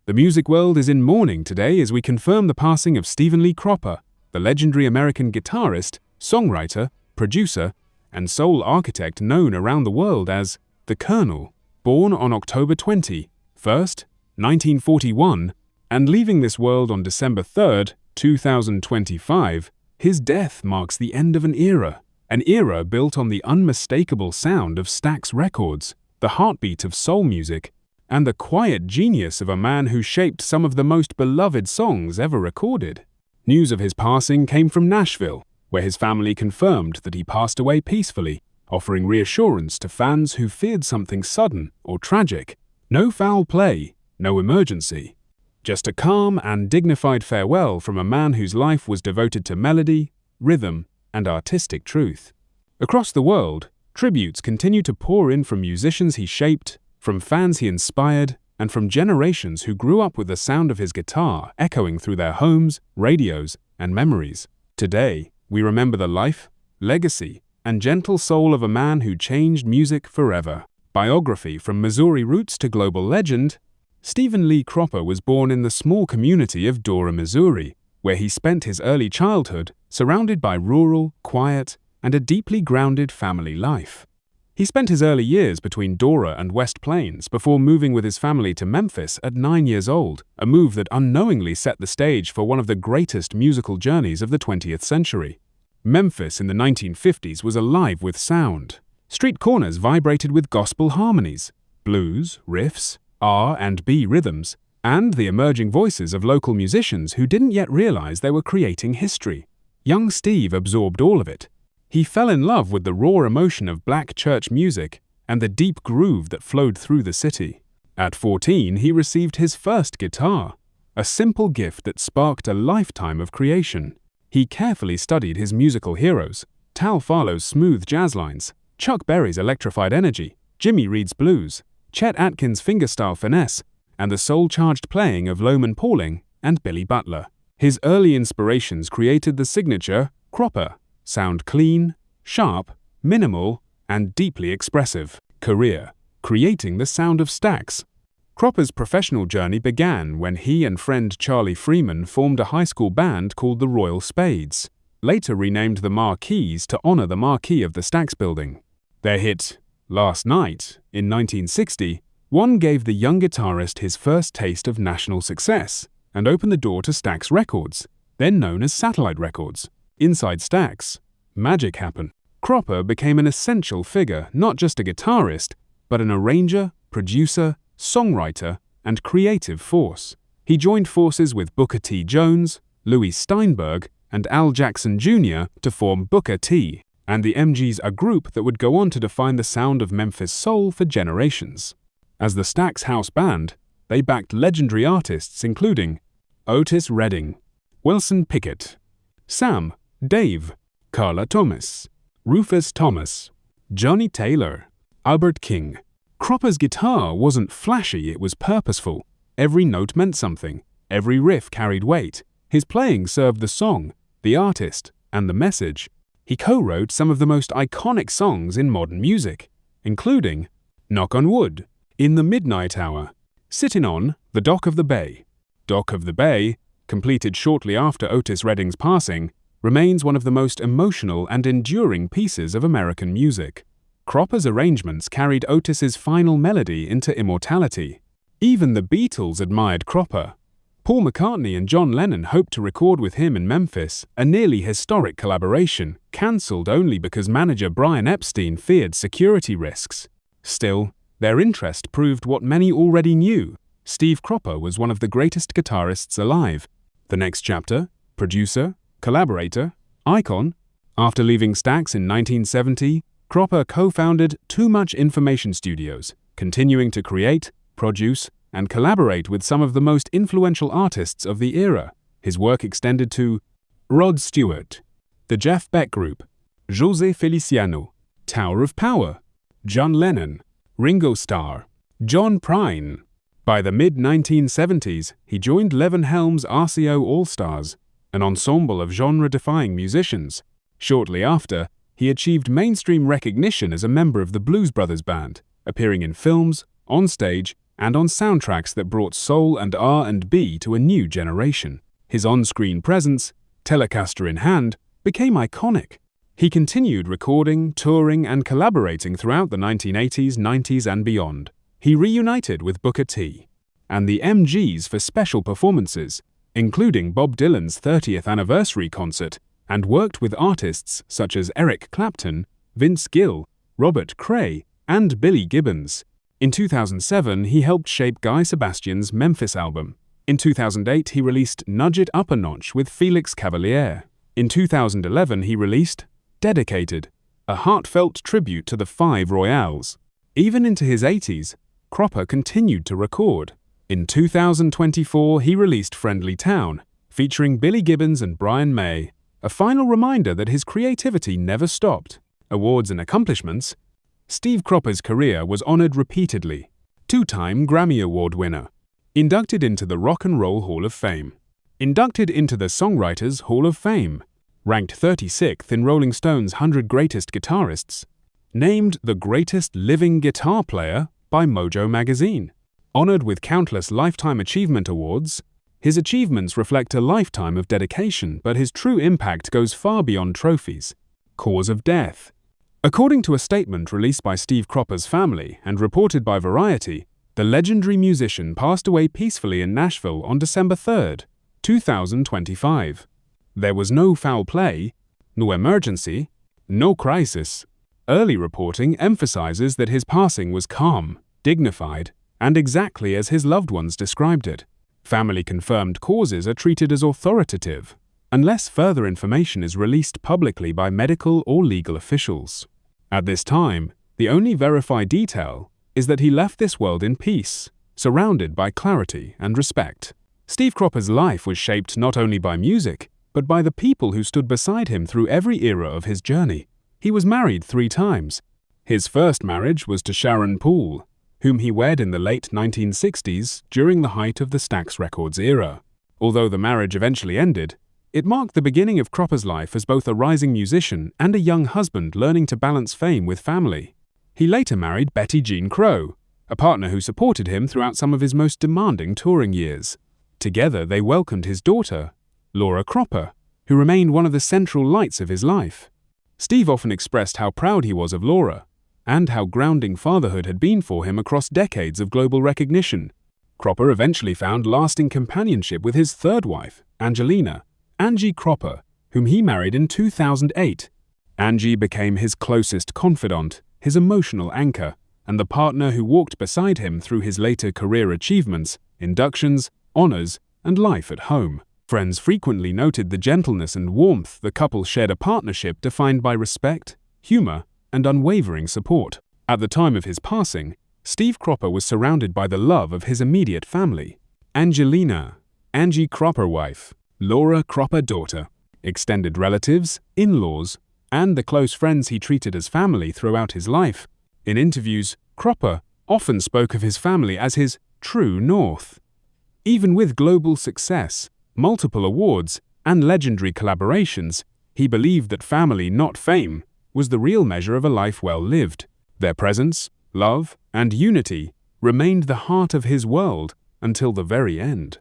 The music world is in mourning today as we confirm the passing of Stephen Lee Cropper, the legendary American guitarist, songwriter, producer, and soul architect known around the world as the Colonel, born on October 21st, 1941, and leaving this world on December 3rd, 2025. His death marks the end of an era built on the unmistakable sound of Stax Records, the heartbeat of soul music, and the quiet genius of a man who shaped some of the most beloved songs ever recorded. News of his passing came from Nashville, where his family confirmed that he passed away peacefully, offering reassurance to fans who feared something sudden or tragic. No foul play, no emergency. Just a calm and dignified farewell from a man whose life was devoted to melody, rhythm, and artistic truth. Across the world, tributes continue to pour in from musicians he shaped, from fans he inspired, and from generations who grew up with the sound of his guitar echoing through their homes, radios, and memories. Today, we remember the life, legacy, and gentle soul of a man who changed music forever. Biography from Missouri roots to global legend. Stephen Lee Cropper was born in the small community of Dora, Missouri, where he spent his early childhood surrounded by rural, quiet, and a deeply grounded family life. He spent his early years between Dora and West Plains before moving with his family to Memphis at 9 years old, a move that unknowingly set the stage for one of the greatest musical journeys of the 20th century. Memphis in the 1950s was alive with sound. Street corners vibrated with gospel harmonies, blues, riffs, R&B rhythms, and the emerging voices of local musicians who didn't yet realize they were creating history. Young Steve absorbed all of it. He fell in love with the raw emotion of black church music and the deep groove that flowed through the city. At 14, he received his first guitar, a simple gift that sparked a lifetime of creation. He carefully studied his musical heroes, Tal Farlow's smooth jazz lines, Chuck Berry's electrified energy, Jimmy Reed's blues, Chet Atkins' fingerstyle finesse, and the soul-charged playing of Loman Pauling and Billy Butler. His early inspirations created the signature Cropper sound: clean, sharp, minimal, and deeply expressive. Career: creating the sound of Stax. Cropper's professional journey began when he and friend Charlie Freeman formed a high school band called the Royal Spades, later renamed the Marquees to honor the marquee of the Stax building. Their hit, Last Night, in 1961, gave the young guitarist his first taste of national success and opened the door to Stax Records, then known as Satellite Records. Inside Stax, magic happened. Cropper became an essential figure, not just a guitarist, but an arranger, producer, songwriter, and creative force. He joined forces with Booker T. Jones, Louis Steinberg, and Al Jackson Jr. to form Booker T. and the MGs, a group that would go on to define the sound of Memphis soul for generations. As the Stax House Band, they backed legendary artists including Otis Redding, Wilson Pickett, Sam, Dave, Carla Thomas, Rufus Thomas, Johnny Taylor, Albert King. Cropper's guitar wasn't flashy, it was purposeful. Every note meant something. Every riff carried weight. His playing served the song, the artist, and the message. He co-wrote some of the most iconic songs in modern music, including Knock on Wood, In the Midnight Hour, Sittin' on the Dock of the Bay. Dock of the Bay, completed shortly after Otis Redding's passing, remains one of the most emotional and enduring pieces of American music. Cropper's arrangements carried Otis's final melody into immortality. Even the Beatles admired Cropper. Paul McCartney and John Lennon hoped to record with him in Memphis, a nearly historic collaboration, cancelled only because manager Brian Epstein feared security risks. Still, their interest proved what many already knew: Steve Cropper was one of the greatest guitarists alive. The next chapter: producer, collaborator, icon. After leaving Stax in 1970, Cropper co-founded Too Much Information Studios, continuing to create, produce, and collaborate with some of the most influential artists of the era. His work extended to Rod Stewart, the Jeff Beck Group, José Feliciano, Tower of Power, John Lennon, Ringo Starr, John Prine. By the mid-1970s, he joined Levin Helm's RCO All-Stars, an ensemble of genre-defying musicians. Shortly after, he achieved mainstream recognition as a member of the Blues Brothers Band, appearing in films, on stage, and on soundtracks that brought soul and R&B to a new generation. His on-screen presence, Telecaster in hand, became iconic. He continued recording, touring, and collaborating throughout the 1980s, 90s, and beyond. He reunited with Booker T. and the MGs for special performances, including Bob Dylan's 30th anniversary concert, and worked with artists such as Eric Clapton, Vince Gill, Robert Cray, and Billy Gibbons. In 2007, he helped shape Guy Sebastian's Memphis album. In 2008, he released Nudge It Up a Notch with Felix Cavaliere. In 2011, he released Dedicated, a heartfelt tribute to the Five Royales. Even into his 80s, Cropper continued to record. In 2024, he released Friendly Town, featuring Billy Gibbons and Brian May, a final reminder that his creativity never stopped. Awards and accomplishments. Steve Cropper's career was honored repeatedly. Two-time Grammy Award winner. Inducted into the Rock and Roll Hall of Fame. Inducted into the Songwriters Hall of Fame. Ranked 36th in Rolling Stone's 100 Greatest Guitarists. Named the greatest living guitar player by Mojo magazine. Honored with countless Lifetime Achievement Awards. His achievements reflect a lifetime of dedication, but his true impact goes far beyond trophies. Cause of death. According to a statement released by Steve Cropper's family and reported by Variety, the legendary musician passed away peacefully in Nashville on December 3, 2025. There was no foul play, no emergency, no crisis. Early reporting emphasizes that his passing was calm, dignified, and exactly as his loved ones described it. Family-confirmed causes are treated as authoritative, unless further information is released publicly by medical or legal officials. At this time, the only verified detail is that he left this world in peace, surrounded by clarity and respect. Steve Cropper's life was shaped not only by music, but by the people who stood beside him through every era of his journey. He was married 3 times. His first marriage was to Sharon Poole, whom he wed in the late 1960s during the height of the Stax Records era. Although the marriage eventually ended, it marked the beginning of Cropper's life as both a rising musician and a young husband learning to balance fame with family. He later married Betty Jean Crow, a partner who supported him throughout some of his most demanding touring years. Together they welcomed his daughter, Laura Cropper, who remained one of the central lights of his life. Steve often expressed how proud he was of Laura, and how grounding fatherhood had been for him across decades of global recognition. Cropper eventually found lasting companionship with his third wife, Angie Cropper, whom he married in 2008. Angie became his closest confidant, his emotional anchor, and the partner who walked beside him through his later career achievements, inductions, honors, and life at home. Friends frequently noted the gentleness and warmth the couple shared, a partnership defined by respect, humor, and unwavering support. At the time of his passing, Steve Cropper was surrounded by the love of his immediate family. Angie Cropper wife, Laura Cropper daughter, extended relatives, in-laws, and the close friends he treated as family throughout his life. In interviews, Cropper often spoke of his family as his true north. Even with global success, multiple awards, and legendary collaborations, he believed that family, not fame, was the real measure of a life well lived. Their presence, love, and unity remained the heart of his world until the very end.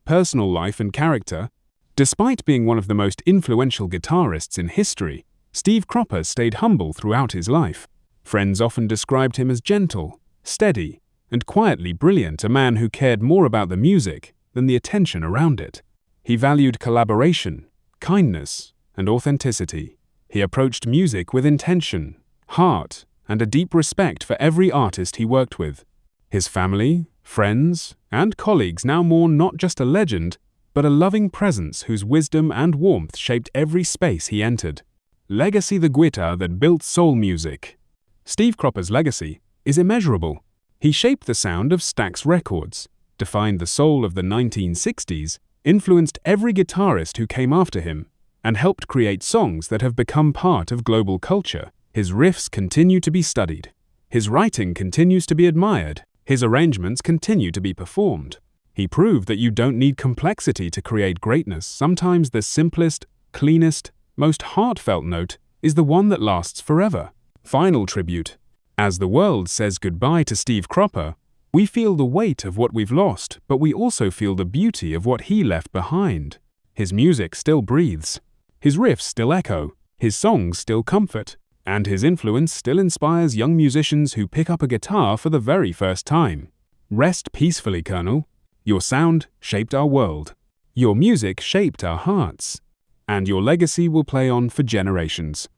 Personal life and character. Despite being one of the most influential guitarists in history, Steve Cropper stayed humble throughout his life. Friends often described him as gentle, steady, and quietly brilliant, a man who cared more about the music than the attention around it. He valued collaboration, kindness, and authenticity. He approached music with intention, heart, and a deep respect for every artist he worked with. His family, friends, and colleagues now mourn not just a legend, but a loving presence whose wisdom and warmth shaped every space he entered. Legacy: the guitar that built soul music. Steve Cropper's legacy is immeasurable. He shaped the sound of Stax Records, defined the soul of the 1960s, influenced every guitarist who came after him, and helped create songs that have become part of global culture. His riffs continue to be studied. His writing continues to be admired. His arrangements continue to be performed. He proved that you don't need complexity to create greatness. Sometimes the simplest, cleanest, most heartfelt note is the one that lasts forever. Final tribute. As the world says goodbye to Steve Cropper, We feel the weight of what we've lost, but we also feel the beauty of what he left behind. His music still breathes. His riffs still echo. His songs still comfort. And his influence still inspires young musicians who pick up a guitar for the very first time. Rest peacefully, Colonel. Your sound shaped our world. Your music shaped our hearts. And your legacy will play on for generations.